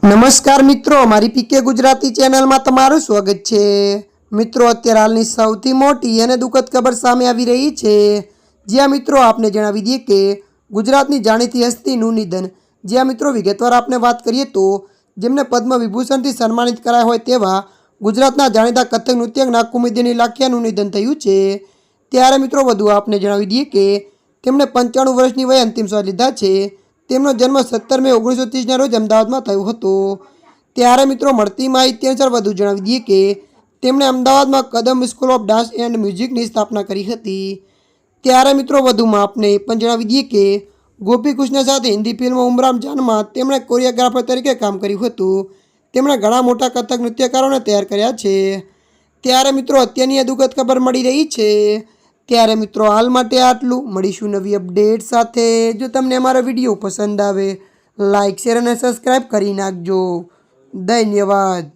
નમસ્કાર મિત્રો, મારી પીકે ગુજરાતી ચેનલમાં તમારું સ્વાગત છે। મિત્રો, અત્યારે હાલની સૌથી મોટી અને દુઃખદ ખબર સામે આવી રહી છે। જ્યાં મિત્રો આપને જણાવી દઈએ કે ગુજરાતની જાણીતી હસ્તીનું નિધન। જ્યાં મિત્રો વિગતવાર આપને વાત કરીએ તો જેમને પદ્મ વિભૂષણથી સન્માનિત કરાયા હોય તેવા ગુજરાતના જાણીતા કથક નૃત્યજ્ઞ કુમુદિની લાખિયાનું નિધન થયું છે। ત્યારે મિત્રો વધુ આપને જણાવી દઈએ કે તેમણે 95 વર્ષની વયે અંતિમ શ્વાસ લીધા છે। તેમનો જન્મ 17 મે 1930ના રોજ અમદાવાદમાં થયો હતો। ત્યારે મિત્રો મળતી માહિતી અનુસાર વધુ જણાવી દઈએ કે તેમણે અમદાવાદમાં કદમ સ્કૂલ ઓફ ડાન્સ એન્ડ મ્યુઝિકની સ્થાપના કરી હતી। ત્યારે મિત્રો વધુમાં આપને એ પણ જણાવી દઈએ કે ગોપી કૃષ્ણ સાથે હિન્દી ફિલ્મ ઉમરામ જાનમાં તેમણે કોરિયોગ્રાફર તરીકે કામ કર્યું હતું। તેમણે ઘણા મોટા કથક નૃત્યકારોને તૈયાર કર્યા છે। ત્યારે મિત્રો અત્યારની દુઃખદ ખબર મળી રહી છે। ત્યારે મિત્રો હાલ માટે આટલું, મળીશું નવી અપડેટ સાથે। જો તમને અમારો વિડીયો પસંદ આવે લાઇક શેર અને સબસ્ક્રાઈબ કરી નાખજો। ધન્યવાદ।